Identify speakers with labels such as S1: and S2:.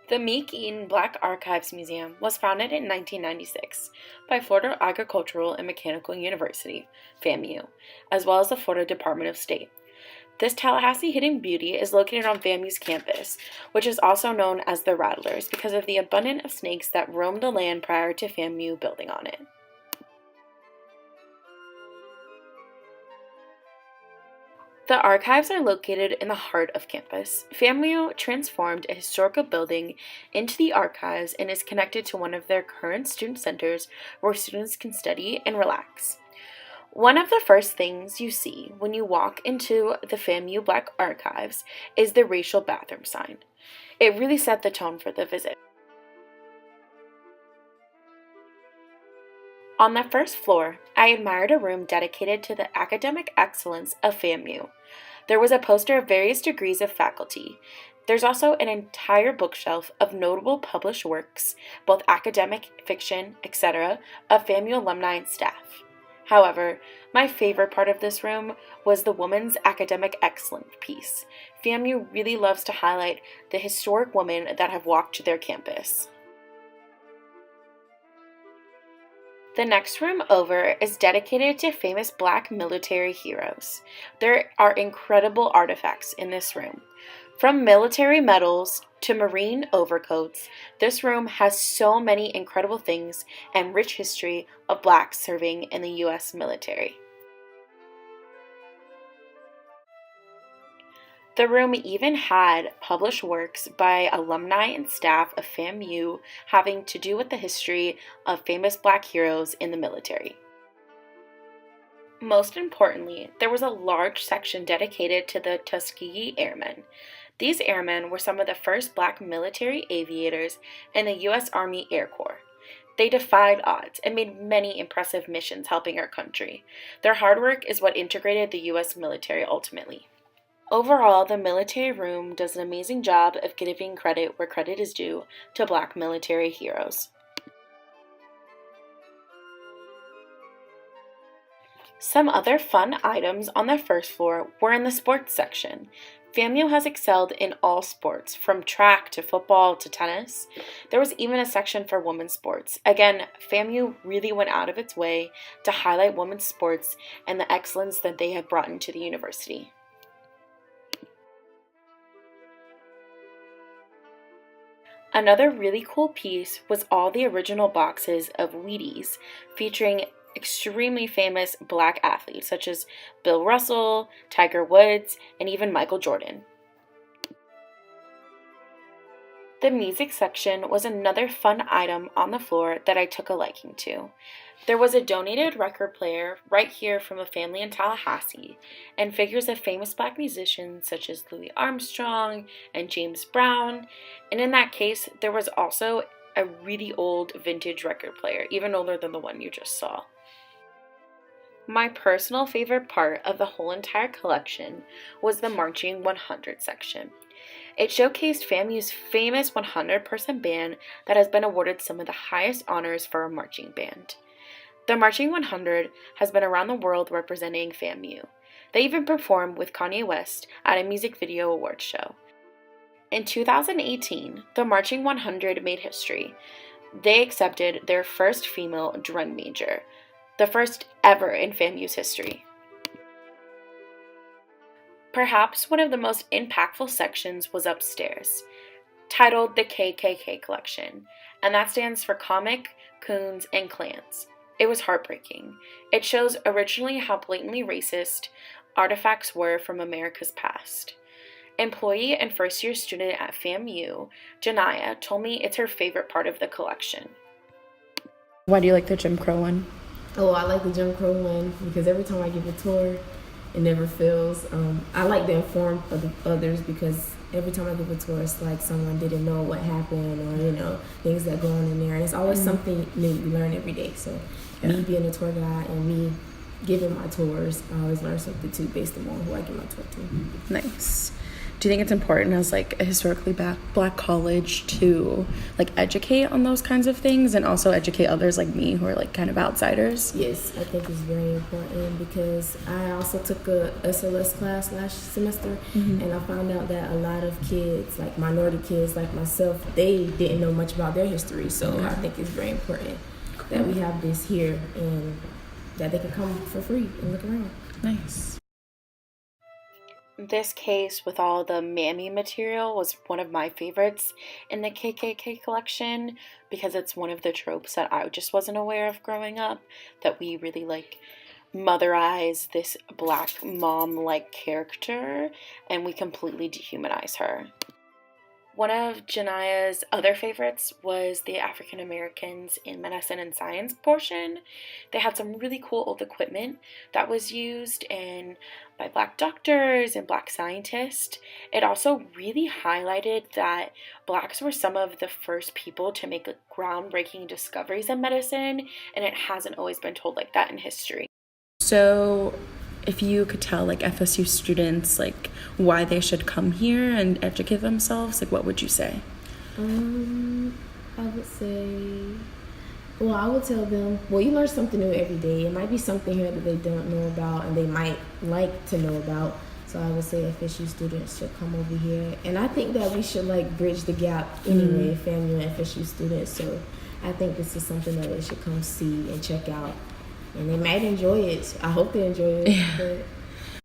S1: The Meek Eaton Black Archives Museum was founded in 1996 by Florida Agricultural and Mechanical University, FAMU, as well as the Florida Department of State. This Tallahassee hidden beauty is located on FAMU's campus, which is also known as the Rattlers because of the abundance of snakes that roamed the land prior to FAMU building on it. The archives are located in the heart of campus. FAMU transformed a historical building into the archives and is connected to one of their current student centers where students can study and relax. One of the first things you see when you walk into the FAMU Black Archives is the racial bathroom sign. It really set the tone for the visit. On the first floor, I admired a room dedicated to the academic excellence of FAMU. There was a poster of various degrees of faculty. There's also an entire bookshelf of notable published works, both academic, fiction, etc., of FAMU alumni and staff. However, my favorite part of this room was the Women's Academic Excellence piece. FAMU really loves to highlight the historic women that have walked their campus. The next room over is dedicated to famous Black military heroes. There are incredible artifacts in this room. From military medals to Marine overcoats, this room has so many incredible things and rich history of Blacks serving in the U.S. military. The room even had published works by alumni and staff of FAMU having to do with the history of famous Black heroes in the military. Most importantly, there was a large section dedicated to the Tuskegee Airmen. These airmen were some of the first Black military aviators in the U.S. Army Air Corps. They defied odds and made many impressive missions helping our country. Their hard work is what integrated the U.S. military ultimately. Overall, the military room does an amazing job of giving credit where credit is due to Black military heroes. Some other fun items on the first floor were in the sports section. FAMU has excelled in all sports, from track to football to tennis. There was even a section for women's sports. Again, FAMU really went out of its way to highlight women's sports and the excellence that they have brought into the university. Another really cool piece was all the original boxes of Wheaties featuring extremely famous Black athletes such as Bill Russell, Tiger Woods, and even Michael Jordan. The music section was another fun item on the floor that I took a liking to. There was a donated record player right here from a family in Tallahassee, and figures of famous Black musicians such as Louis Armstrong and James Brown, and in that case, there was also a really old vintage record player, even older than the one you just saw. My personal favorite part of the whole entire collection was the Marching 100 section. It showcased FAMU's famous 100-person band that has been awarded some of the highest honors for a marching band. The Marching 100 has been around the world representing FAMU. They even performed with Kanye West at a music video awards show. In 2018, the Marching 100 made history. They accepted their first female drum major, the first ever in FAMU's history. Perhaps one of the most impactful sections was upstairs, titled the KKK Collection, and that stands for Comic, Coons, and Clans. It was heartbreaking. It shows originally how blatantly racist artifacts were from America's past. Employee and first-year student at FAMU, Janaya, told me it's her favorite part of the collection. Why do you like the Jim Crow one?
S2: Oh, I like the Jim Crow one because every time I give a tour, it never fails. I like to inform others because every time I give a tour, it's like someone didn't know what happened or, things that go on in there. And it's always something new you learn every day. So me being a tour guide and me giving my tours, I always learn something too based on who I give my tour to.
S1: Nice. Do you think it's important as like a historically black college to like educate on those kinds of things and also educate others like me who are like kind of outsiders?
S2: Yes, I think it's very important because I also took a SLS class last semester, and I found out that a lot of kids, like minority kids like myself, they didn't know much about their history. So I think it's very important that we have this here and that they can come for free and look around.
S1: Nice. This case with all the mammy material was one of my favorites in the KKK collection because it's one of the tropes that I just wasn't aware of growing up, that we really like motherize this black mom-like character and we completely dehumanize her. One of Jania's other favorites was the African Americans in medicine and science portion. They had some really cool old equipment that was used by black doctors and black scientists. It also really highlighted that blacks were some of the first people to make groundbreaking discoveries in medicine, and it hasn't always been told like that in history. So if you could tell like FSU students like why they should come here and educate themselves, like what would you say?
S2: I would say, well, I would tell them, well, you learn something new every day. It might be something here that they don't know about and they might like to know about. So I would say FSU students should come over here. And I think that we should like bridge the gap anyway, FAMU and FSU students. So I think this is something that they should come see and check out. And they might enjoy it. I hope they enjoy it.
S1: Yeah.
S2: But